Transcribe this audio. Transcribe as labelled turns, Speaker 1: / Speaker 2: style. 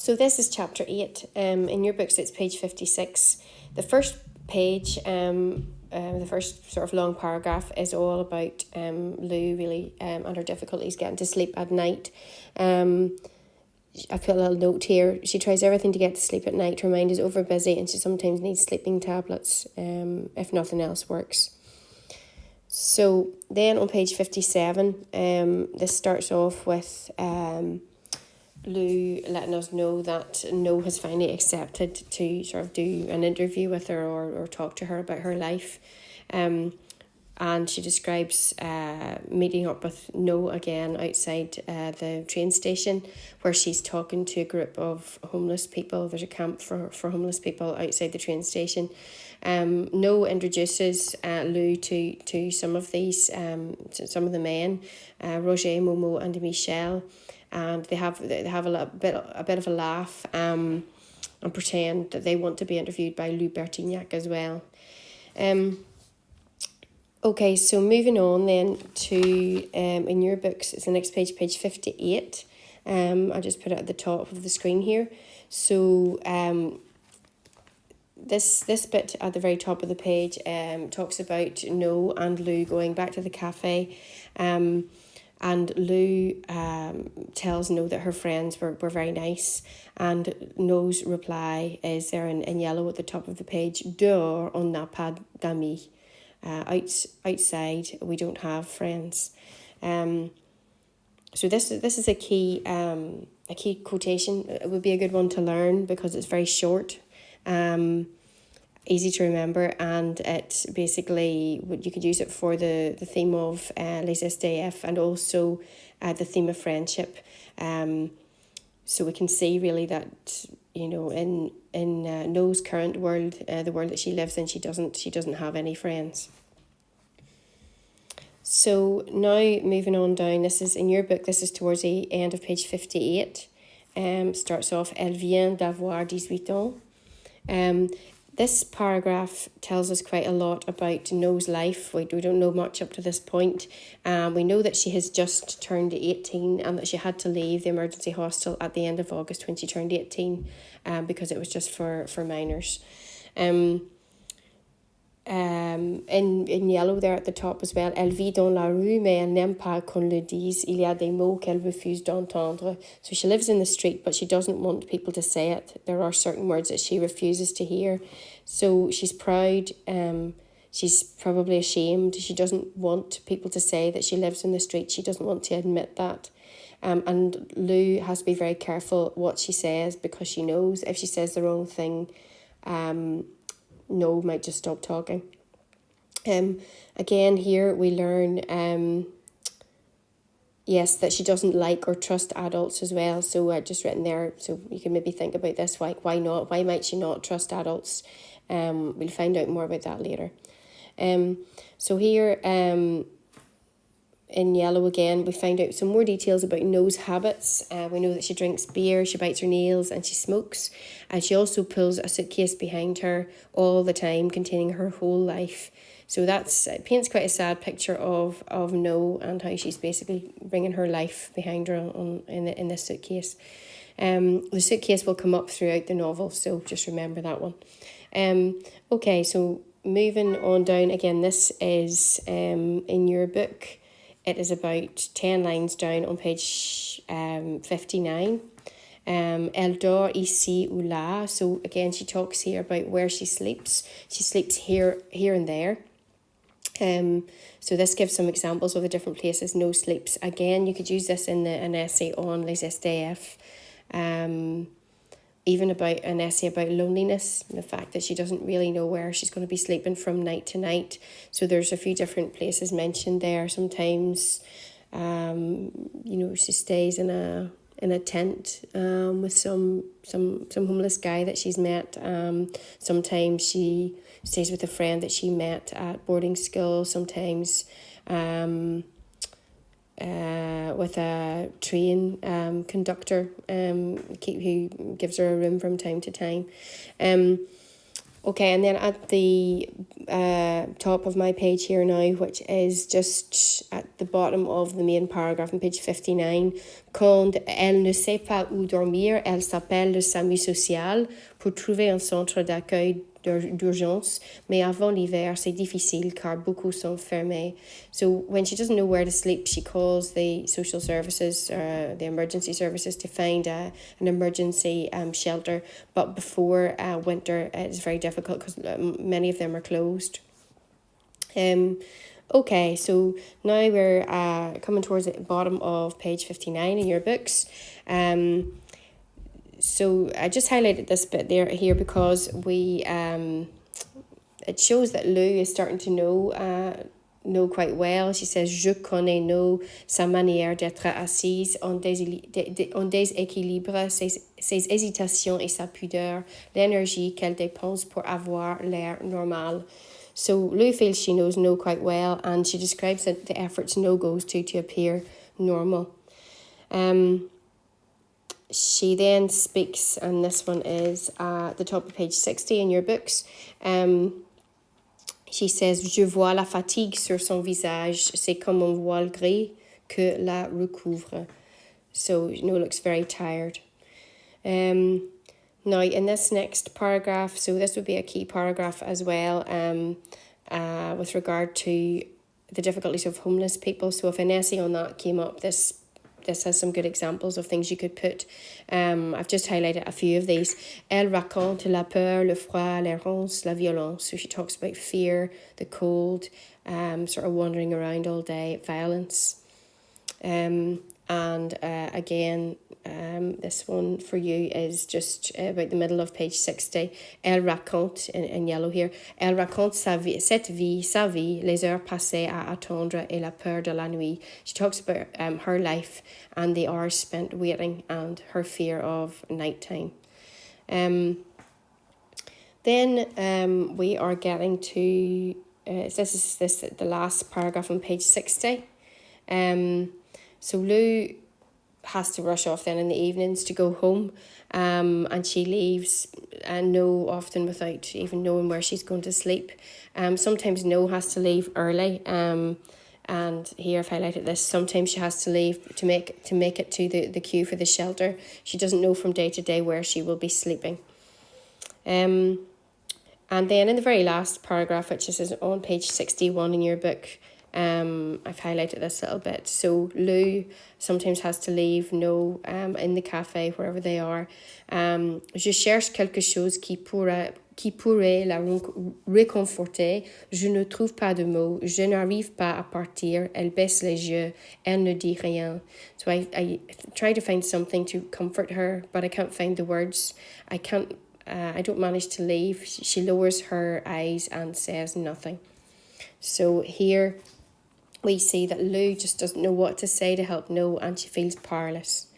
Speaker 1: So this is chapter 8. In your books, it's page 56. The first page, the first sort of long paragraph is all about Lou really and her difficulties getting to sleep at night. I put a little note here. She tries everything to get to sleep at night. Her mind is over busy and she sometimes needs sleeping tablets if nothing else works. So then on page 57, this starts off with Lou letting us know that No has finally accepted to sort of do an interview with her or talk to her about her life. And she describes meeting up with No again outside the train station, where she's talking to a group of homeless people. There's a camp for homeless people outside the train station. No introduces Lou to some of these, some of the men, Roger, Momo, and Michel, and they have a bit of a laugh and pretend that they want to be interviewed by Lou Bertignac as well. Okay, so moving on then to, in your books, it's the next page, page 58. I just put it at the top of the screen here. So this bit at the very top of the page talks about No and Lou going back to the cafe. And Lou tells No that her friends were very nice. And No's reply is there in yellow at the top of the page. Dehors, on n'a pas d'amis. Outside, we don't have friends. So this is a key quotation. It would be a good one to learn because it's very short, easy to remember, and it basically you could use it for the theme of Les SDF and also the theme of friendship. So we can see really that in No's current world, the world that she lives in, she doesn't have any friends. So now moving on down, this is in your book, this is towards the end of page 58. Starts off, Elle vient d'avoir 18 ans. This paragraph tells us quite a lot about No's life. We don't know much up to this point. We know that she has just turned 18 and that she had to leave the emergency hostel at the end of August when she turned 18 because it was just for minors. In yellow there at the top as well, elle vit dans la rue mais elle n'aime pas qu'on le dise, il y a des mots qu'elle refuse d'entendre. So she lives in the street but she doesn't want people to say it. There are certain words that she refuses to hear. So she's proud, she's probably ashamed. She doesn't want people to say that she lives in the street. She doesn't want to admit that. And Lou has to be very careful what she says because she knows if she says the wrong thing, No might just stop talking. Again here we learn yes, that she doesn't like or trust adults as well. So I just written there, so you can maybe think about this. Why not? Why might she not trust adults? We'll find out more about that later. So here in yellow again, we find out some more details about No's habits. We know that she drinks beer, she bites her nails, and she smokes. And she also pulls a suitcase behind her all the time, containing her whole life. So it paints quite a sad picture of No and how she's basically bringing her life behind her in this suitcase. The suitcase will come up throughout the novel, so just remember that one. Okay, so moving on down again, this is in your book. It is about 10 lines down on page 59. Elle dort ici ou là. So again, she talks here about where she sleeps. She sleeps here and there. So this gives some examples of the different places No sleeps. Again, you could use this in an essay on Les SDF. Even about an essay about loneliness and the fact that she doesn't really know where she's going to be sleeping from night to night. So there's a few different places mentioned there. Sometimes, she stays in a tent with some homeless guy that she's met. Sometimes she stays with a friend that she met at boarding school. Sometimes with a train conductor who gives her a room from time to time. Okay, and then at the top of my page here now, which is just at the bottom of the main paragraph on page 59, quand elle ne sait pas où dormir, elle s'appelle le SAMU social pour trouver un centre d'accueil d'urgence, mais avant l'hiver, c'est difficile car beaucoup sont fermés. So when she doesn't know where to sleep, she calls the social services, the emergency services, to find an emergency shelter. But before winter, it's very difficult because many of them are closed. Okay, so now we're coming towards the bottom of page 59 in your books. So I just highlighted this bit here because it shows that Lou is starting to know quite well. She says, je connais sa manière d'être assise en déséquilibre, ses hésitations et sa pudeur, l'énergie qu'elle dépense pour avoir l'air normal. So Lou feels she knows No quite well, and she describes the efforts No goes to appear normal. She then speaks, and this one is at the top of page 60 in your books. She says, je vois la fatigue sur son visage, c'est comme un voile gris que la recouvre. So No looks very tired. Now, in this next paragraph, so this would be a key paragraph as well, with regard to the difficulties of homeless people. So if an essay on that came up, this has some good examples of things you could put. I've just highlighted a few of these. Elle raconte la peur, le froid, l'errance, la violence. So she talks about fear, the cold, sort of wandering around all day, violence. And again, this one for you is just about the middle of page 60. Elle raconte, in yellow here, elle raconte sa vie, sa vie, les heures passées à attendre et la peur de la nuit. She talks about her life and the hours spent waiting and her fear of nighttime. Then we are getting to, this is the last paragraph on page 60. So Lou has to rush off then in the evenings to go home, and she leaves No often without even knowing where she's going to sleep. Sometimes No has to leave early, and here I've highlighted this. Sometimes she has to leave to make it to the queue for the shelter. She doesn't know from day to day where she will be sleeping. And then in the very last paragraph, which is on page 61 in your book, I've highlighted this a little bit. So Lou sometimes has to leave No in the cafe, wherever they are. Je cherche quelque chose qui pourrait la réconforter. Je ne trouve pas de mots. Je n'arrive pas à partir. Elle baisse les yeux. Elle ne dit rien. So I try to find something to comfort her, but I can't find the words. I don't manage to leave. She lowers her eyes and says nothing. So here we see that Lou just doesn't know what to say to help No, and she feels powerless.